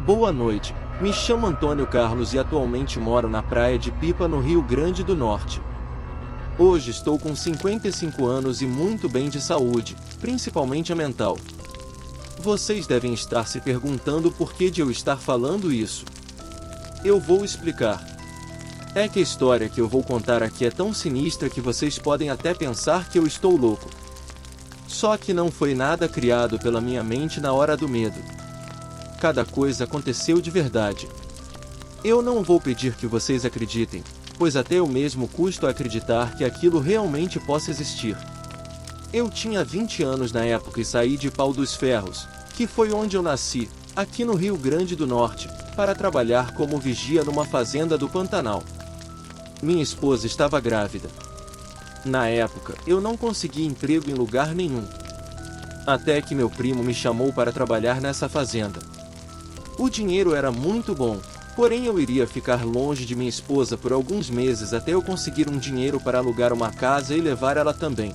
Boa noite, me chamo Antônio Carlos e atualmente moro na Praia de Pipa, no Rio Grande do Norte. Hoje estou com 55 anos e muito bem de saúde, principalmente a mental. Vocês devem estar se perguntando por que de eu estar falando isso. Eu vou explicar. É que a história que eu vou contar aqui é tão sinistra que vocês podem até pensar que eu estou louco. Só que não foi nada criado pela minha mente na hora do medo. Cada coisa aconteceu de verdade. Eu não vou pedir que vocês acreditem, pois até eu mesmo custo a acreditar que aquilo realmente possa existir. Eu tinha 20 anos na época e saí de Pau dos Ferros, que foi onde eu nasci, aqui no Rio Grande do Norte, para trabalhar como vigia numa fazenda do Pantanal. Minha esposa estava grávida. Na época, eu não consegui emprego em lugar nenhum. Até que meu primo me chamou para trabalhar nessa fazenda. O dinheiro era muito bom, porém eu iria ficar longe de minha esposa por alguns meses até eu conseguir um dinheiro para alugar uma casa e levar ela também.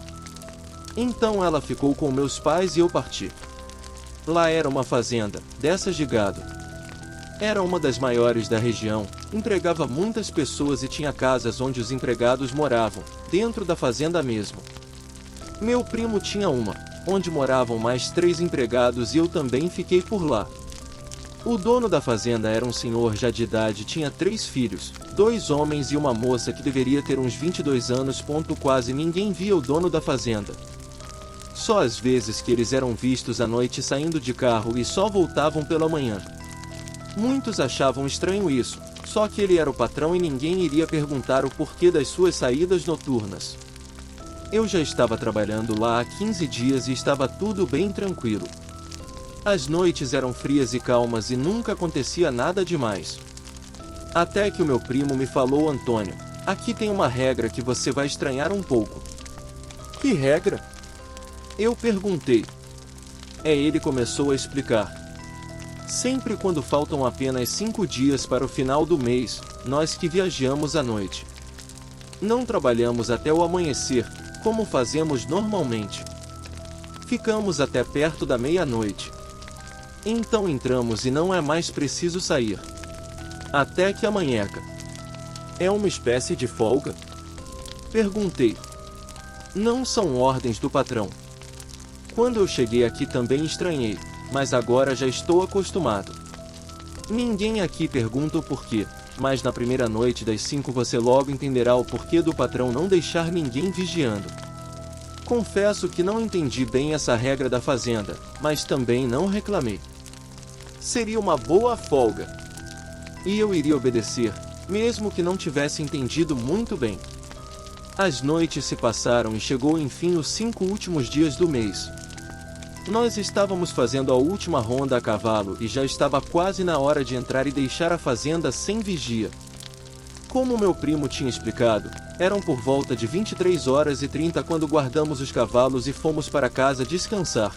Então ela ficou com meus pais e eu parti. Lá era uma fazenda, dessas de gado. Era uma das maiores da região, empregava muitas pessoas e tinha casas onde os empregados moravam, dentro da fazenda mesmo. Meu primo tinha uma, onde moravam mais 3 empregados e eu também fiquei por lá. O dono da fazenda era um senhor já de idade e tinha 3 filhos, 2 homens e uma moça que deveria ter uns 22 anos. Quase ninguém via o dono da fazenda. Só às vezes que eles eram vistos à noite saindo de carro e só voltavam pela manhã. Muitos achavam estranho isso, só que ele era o patrão e ninguém iria perguntar o porquê das suas saídas noturnas. Eu já estava trabalhando lá há 15 dias e estava tudo bem tranquilo. As noites eram frias e calmas e nunca acontecia nada demais. Até que o meu primo me falou: Antônio, aqui tem uma regra que você vai estranhar um pouco. Que regra? Eu perguntei. Ele começou a explicar. Sempre quando faltam apenas 5 dias para o final do mês, nós que viajamos à noite. Não trabalhamos até o amanhecer, como fazemos normalmente. Ficamos até perto da meia-noite. Então entramos e não é mais preciso sair. Até que amanheca. É uma espécie de folga? Perguntei. Não são ordens do patrão. Quando eu cheguei aqui também estranhei, mas agora já estou acostumado. Ninguém aqui pergunta o porquê, mas na primeira noite das 5 você logo entenderá o porquê do patrão não deixar ninguém vigiando. Confesso que não entendi bem essa regra da fazenda, mas também não reclamei. Seria uma boa folga. E eu iria obedecer, mesmo que não tivesse entendido muito bem. As noites se passaram e chegou enfim os 5 últimos dias do mês. Nós estávamos fazendo a última ronda a cavalo e já estava quase na hora de entrar e deixar a fazenda sem vigia. Como meu primo tinha explicado, eram por volta de 23h30 quando guardamos os cavalos e fomos para casa descansar.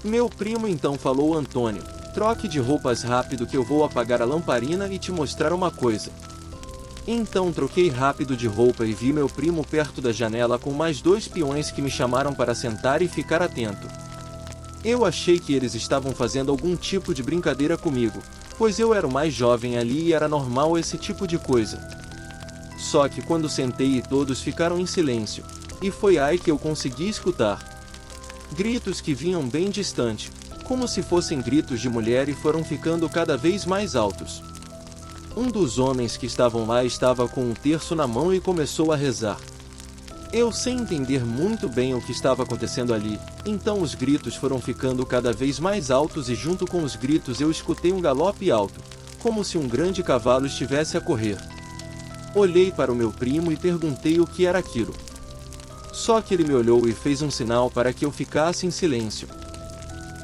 Meu primo então falou: Antônio, troque de roupas rápido que eu vou apagar a lamparina e te mostrar uma coisa. Então troquei rápido de roupa e vi meu primo perto da janela com mais 2 peões que me chamaram para sentar e ficar atento. Eu achei que eles estavam fazendo algum tipo de brincadeira comigo, pois eu era o mais jovem ali e era normal esse tipo de coisa. Só que quando sentei e todos ficaram em silêncio, e foi aí que eu consegui escutar gritos que vinham bem distante, como se fossem gritos de mulher, e foram ficando cada vez mais altos. Um dos homens que estavam lá estava com um terço na mão e começou a rezar. Eu sem entender muito bem o que estava acontecendo ali, então os gritos foram ficando cada vez mais altos e junto com os gritos eu escutei um galope alto, como se um grande cavalo estivesse a correr. Olhei para o meu primo e perguntei o que era aquilo. Só que ele me olhou e fez um sinal para que eu ficasse em silêncio.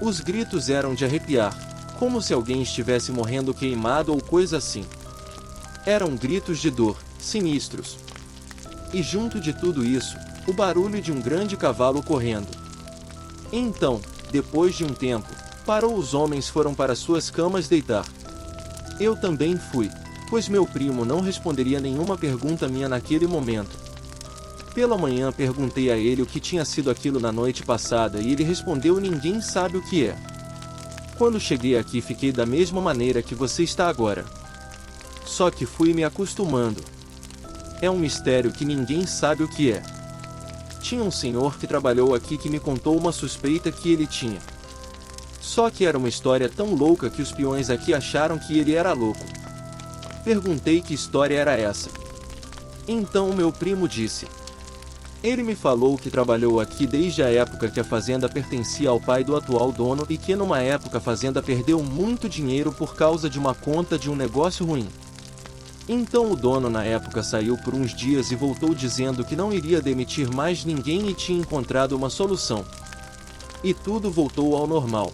Os gritos eram de arrepiar, como se alguém estivesse morrendo queimado ou coisa assim. Eram gritos de dor, sinistros. E junto de tudo isso, o barulho de um grande cavalo correndo. Então, depois de um tempo, parou. Os homens foram para suas camas deitar. Eu também fui, pois meu primo não responderia nenhuma pergunta minha naquele momento. Pela manhã perguntei a ele o que tinha sido aquilo na noite passada e ele respondeu: ninguém sabe o que é. Quando cheguei aqui fiquei da mesma maneira que você está agora. Só que fui me acostumando. É um mistério que ninguém sabe o que é. Tinha um senhor que trabalhou aqui que me contou uma suspeita que ele tinha. Só que era uma história tão louca que os peões aqui acharam que ele era louco. Perguntei que história era essa. Então meu primo disse. Ele me falou que trabalhou aqui desde a época que a fazenda pertencia ao pai do atual dono e que numa época a fazenda perdeu muito dinheiro por causa de uma conta de um negócio ruim. Então o dono na época saiu por uns dias e voltou dizendo que não iria demitir mais ninguém e tinha encontrado uma solução. E tudo voltou ao normal.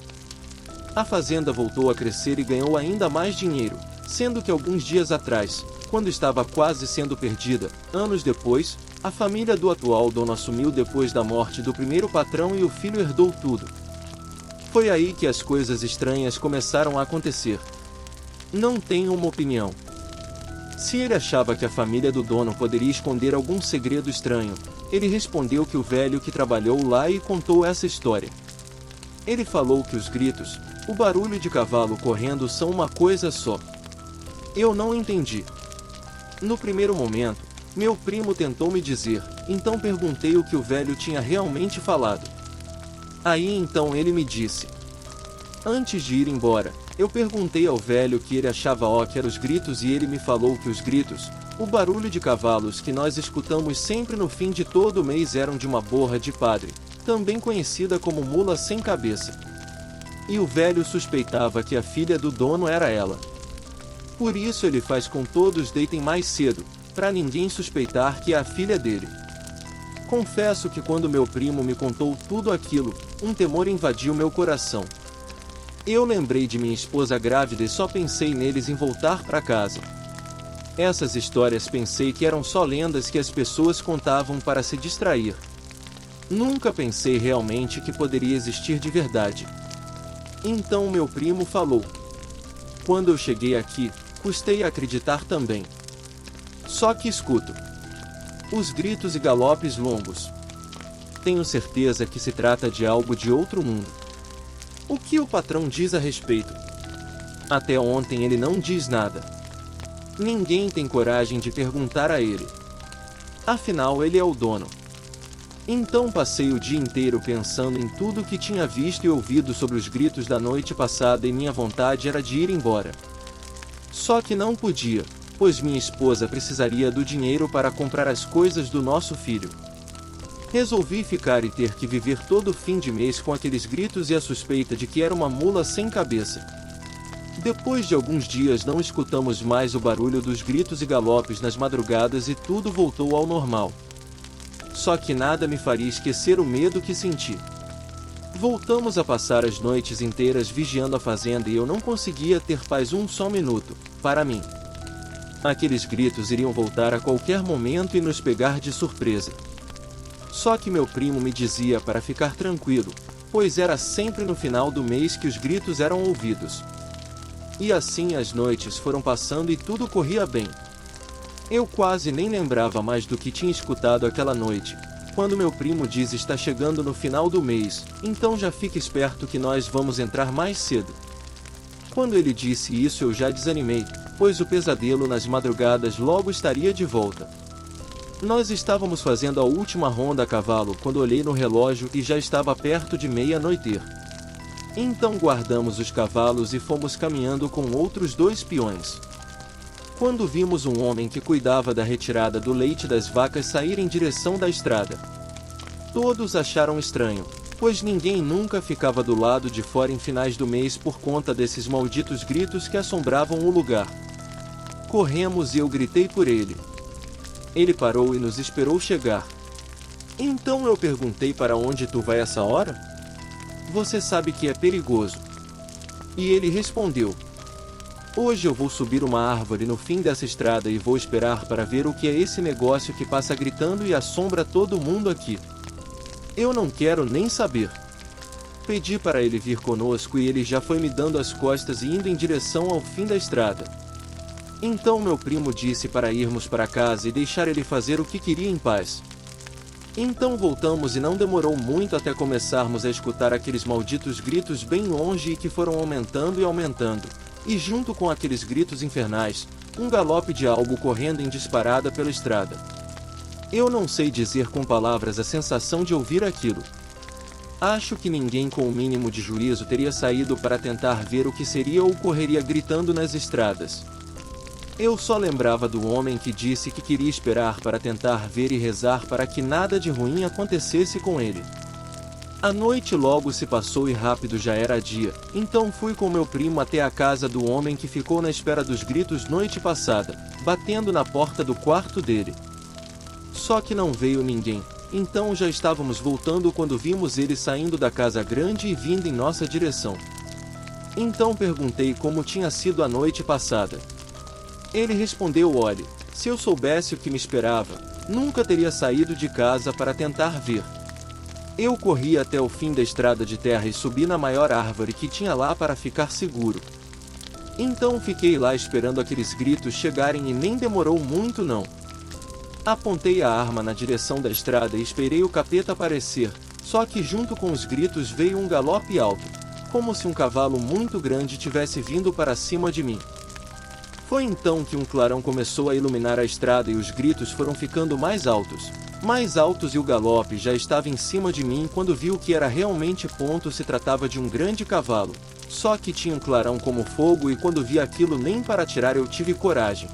A fazenda voltou a crescer e ganhou ainda mais dinheiro, sendo que alguns dias atrás, quando estava quase sendo perdida, anos depois, a família do atual dono assumiu depois da morte do primeiro patrão e o filho herdou tudo. Foi aí que as coisas estranhas começaram a acontecer. Não tenho uma opinião. Se ele achava que a família do dono poderia esconder algum segredo estranho, ele respondeu que o velho que trabalhou lá e contou essa história. Ele falou que os gritos, o barulho de cavalo correndo são uma coisa só. Eu não entendi. No primeiro momento, meu primo tentou me dizer, então perguntei o que o velho tinha realmente falado. Aí então ele me disse. Antes de ir embora, eu perguntei ao velho o que ele achava que eram os gritos e ele me falou que os gritos, o barulho de cavalos que nós escutamos sempre no fim de todo mês eram de uma borra de padre, também conhecida como mula sem cabeça. E o velho suspeitava que a filha do dono era ela. Por isso ele faz com todos deitem mais cedo, para ninguém suspeitar que é a filha dele. Confesso que quando meu primo me contou tudo aquilo, um temor invadiu meu coração. Eu lembrei de minha esposa grávida e só pensei neles em voltar para casa. Essas histórias pensei que eram só lendas que as pessoas contavam para se distrair. Nunca pensei realmente que poderia existir de verdade. Então meu primo falou. Quando eu cheguei aqui, custei a acreditar também. Só que escuto os gritos e galopes longos. Tenho certeza que se trata de algo de outro mundo. O que o patrão diz a respeito? Até ontem ele não diz nada. Ninguém tem coragem de perguntar a ele. Afinal ele é o dono. Então passei o dia inteiro pensando em tudo que tinha visto e ouvido sobre os gritos da noite passada e minha vontade era de ir embora. Só que não podia, pois minha esposa precisaria do dinheiro para comprar as coisas do nosso filho. Resolvi ficar e ter que viver todo fim de mês com aqueles gritos e a suspeita de que era uma mula sem cabeça. Depois de alguns dias não escutamos mais o barulho dos gritos e galopes nas madrugadas e tudo voltou ao normal. Só que nada me faria esquecer o medo que senti. Voltamos a passar as noites inteiras vigiando a fazenda e eu não conseguia ter paz um só minuto, para mim. Aqueles gritos iriam voltar a qualquer momento e nos pegar de surpresa. Só que meu primo me dizia para ficar tranquilo, pois era sempre no final do mês que os gritos eram ouvidos. E assim as noites foram passando e tudo corria bem. Eu quase nem lembrava mais do que tinha escutado aquela noite. Quando meu primo diz está chegando no final do mês, então já fique esperto que nós vamos entrar mais cedo. Quando ele disse isso eu já desanimei, pois o pesadelo nas madrugadas logo estaria de volta. Nós estávamos fazendo a última ronda a cavalo quando olhei no relógio e já estava perto de meia-noite. Então guardamos os cavalos e fomos caminhando com outros 2 peões. Quando vimos um homem que cuidava da retirada do leite das vacas sair em direção da estrada. Todos acharam estranho, pois ninguém nunca ficava do lado de fora em finais do mês por conta desses malditos gritos que assombravam o lugar. Corremos e eu gritei por ele. Ele parou e nos esperou chegar. Então eu perguntei para onde tu vai essa hora? Você sabe que é perigoso. E ele respondeu. Hoje eu vou subir uma árvore no fim dessa estrada e vou esperar para ver o que é esse negócio que passa gritando e assombra todo mundo aqui. Eu não quero nem saber. Pedi para ele vir conosco e ele já foi me dando as costas e indo em direção ao fim da estrada. Então meu primo disse para irmos para casa e deixar ele fazer o que queria em paz. Então voltamos e não demorou muito até começarmos a escutar aqueles malditos gritos bem longe e que foram aumentando e aumentando. E junto com aqueles gritos infernais, um galope de algo correndo em disparada pela estrada. Eu não sei dizer com palavras a sensação de ouvir aquilo. Acho que ninguém com o mínimo de juízo teria saído para tentar ver o que seria ou correria gritando nas estradas. Eu só lembrava do homem que disse que queria esperar para tentar ver e rezar para que nada de ruim acontecesse com ele. A noite logo se passou e rápido já era dia, então fui com meu primo até a casa do homem que ficou na espera dos gritos noite passada, batendo na porta do quarto dele. Só que não veio ninguém, então já estávamos voltando quando vimos ele saindo da casa grande e vindo em nossa direção. Então perguntei como tinha sido a noite passada. Ele respondeu: olhe, se eu soubesse o que me esperava, nunca teria saído de casa para tentar ver. Eu corri até o fim da estrada de terra e subi na maior árvore que tinha lá para ficar seguro. Então fiquei lá esperando aqueles gritos chegarem e nem demorou muito não. Apontei a arma na direção da estrada e esperei o capeta aparecer, só que junto com os gritos veio um galope alto, como se um cavalo muito grande tivesse vindo para cima de mim. Foi então que um clarão começou a iluminar a estrada e os gritos foram ficando mais altos e o galope já estava em cima de mim quando vi o que era realmente. Se tratava de um grande cavalo, só que tinha um clarão como fogo e quando vi aquilo nem para atirar eu tive coragem.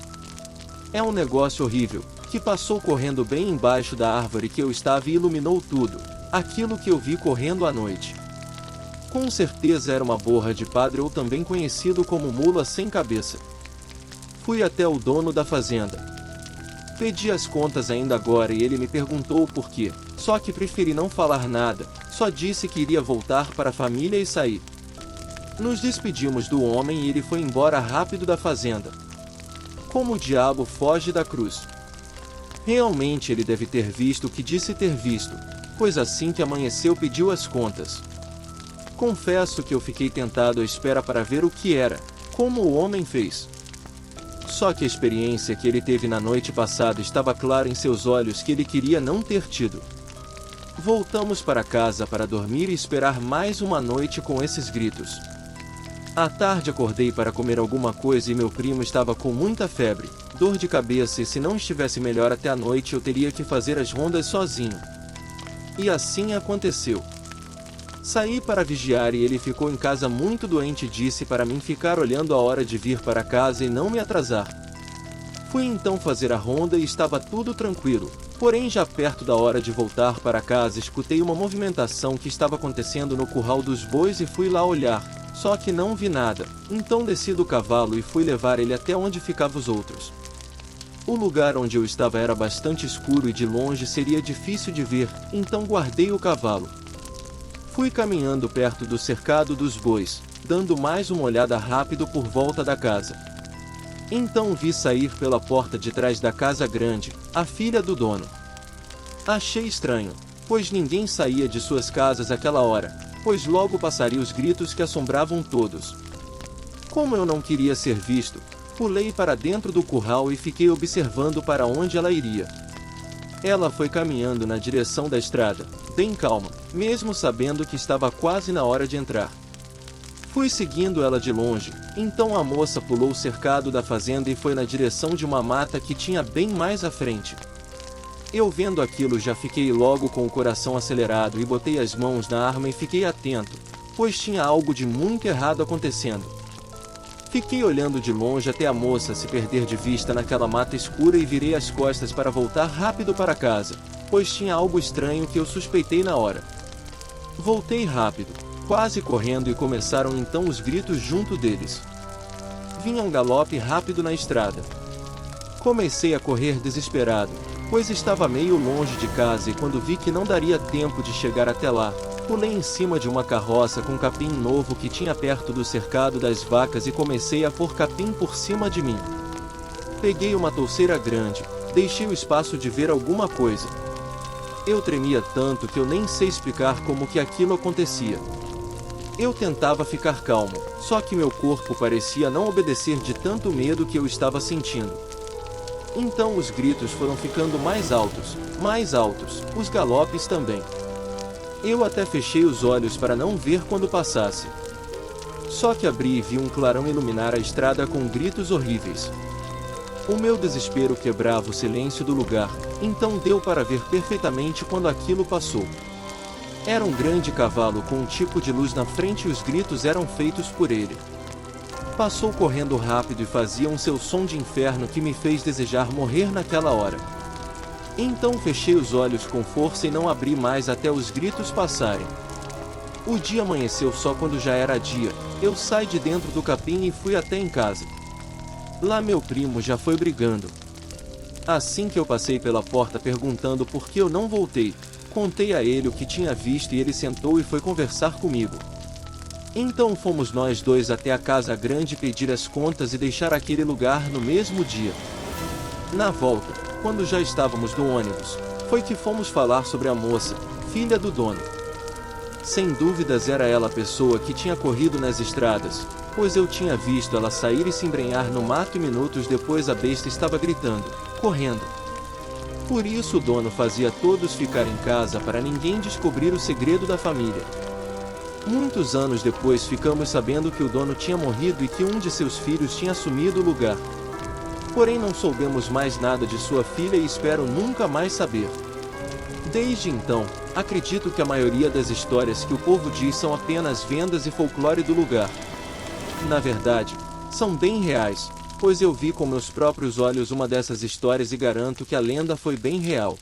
É um negócio horrível, que passou correndo bem embaixo da árvore que eu estava e iluminou tudo, aquilo que eu vi correndo à noite. Com certeza era uma borra de padre ou também conhecido como mula sem cabeça. Fui até o dono da fazenda. Pedi as contas ainda agora e ele me perguntou o porquê, só que preferi não falar nada, só disse que iria voltar para a família e sair. Nos despedimos do homem e ele foi embora rápido da fazenda. Como o diabo foge da cruz. Realmente ele deve ter visto o que disse ter visto, pois assim que amanheceu pediu as contas. Confesso que eu fiquei tentado à espera para ver o que era, como o homem fez. Só que a experiência que ele teve na noite passada estava clara em seus olhos que ele queria não ter tido. Voltamos para casa para dormir e esperar mais uma noite com esses gritos. À tarde acordei para comer alguma coisa e meu primo estava com muita febre, dor de cabeça e se não estivesse melhor até a noite eu teria que fazer as rondas sozinho. E assim aconteceu. Saí para vigiar e ele ficou em casa muito doente e disse para mim ficar olhando a hora de vir para casa e não me atrasar. Fui então fazer a ronda e estava tudo tranquilo, porém já perto da hora de voltar para casa escutei uma movimentação que estava acontecendo no curral dos bois e fui lá olhar, só que não vi nada, então desci do cavalo e fui levar ele até onde ficavam os outros. O lugar onde eu estava era bastante escuro e de longe seria difícil de ver, então guardei o cavalo. Fui caminhando perto do cercado dos bois, dando mais uma olhada rápido por volta da casa. Então vi sair pela porta de trás da casa grande, a filha do dono. Achei estranho, pois ninguém saía de suas casas àquela hora, pois logo passaria os gritos que assombravam todos. Como eu não queria ser visto, pulei para dentro do curral e fiquei observando para onde ela iria. Ela foi caminhando na direção da estrada, bem calma, mesmo sabendo que estava quase na hora de entrar. Fui seguindo ela de longe, então a moça pulou o cercado da fazenda e foi na direção de uma mata que tinha bem mais à frente. Eu vendo aquilo já fiquei logo com o coração acelerado e botei as mãos na arma e fiquei atento, pois tinha algo de muito errado acontecendo. Fiquei olhando de longe até a moça se perder de vista naquela mata escura e virei as costas para voltar rápido para casa, pois tinha algo estranho que eu suspeitei na hora. Voltei rápido, quase correndo e começaram então os gritos junto deles. Vinha um galope rápido na estrada. Comecei a correr desesperado, pois estava meio longe de casa e quando vi que não daria tempo de chegar até lá, pulei em cima de uma carroça com capim novo que tinha perto do cercado das vacas e comecei a pôr capim por cima de mim. Peguei uma touceira grande, deixei o espaço de ver alguma coisa. Eu tremia tanto que eu nem sei explicar como que aquilo acontecia. Eu tentava ficar calmo, só que meu corpo parecia não obedecer de tanto medo que eu estava sentindo. Então os gritos foram ficando mais altos, os galopes também. Eu até fechei os olhos para não ver quando passasse. Só que abri e vi um clarão iluminar a estrada com gritos horríveis. O meu desespero quebrava o silêncio do lugar, então deu para ver perfeitamente quando aquilo passou. Era um grande cavalo com um tipo de luz na frente e os gritos eram feitos por ele. Passou correndo rápido e fazia um seu som de inferno que me fez desejar morrer naquela hora. Então fechei os olhos com força e não abri mais até os gritos passarem. O dia amanheceu só quando já era dia. Eu saí de dentro do capim e fui até em casa. Lá meu primo já foi brigando. Assim que eu passei pela porta perguntando por que eu não voltei, contei a ele o que tinha visto e ele sentou e foi conversar comigo. Então fomos nós dois até a casa grande pedir as contas e deixar aquele lugar no mesmo dia. Na volta, quando já estávamos no ônibus, foi que fomos falar sobre a moça, filha do dono. Sem dúvidas era ela a pessoa que tinha corrido nas estradas, pois eu tinha visto ela sair e se embrenhar no mato e minutos depois a besta estava gritando, correndo. Por isso o dono fazia todos ficar em casa para ninguém descobrir o segredo da família. Muitos anos depois ficamos sabendo que o dono tinha morrido e que um de seus filhos tinha assumido o lugar. Porém não soubemos mais nada de sua filha e espero nunca mais saber. Desde então, acredito que a maioria das histórias que o povo diz são apenas vendas e folclore do lugar. Na verdade, são bem reais, pois eu vi com meus próprios olhos uma dessas histórias e garanto que a lenda foi bem real.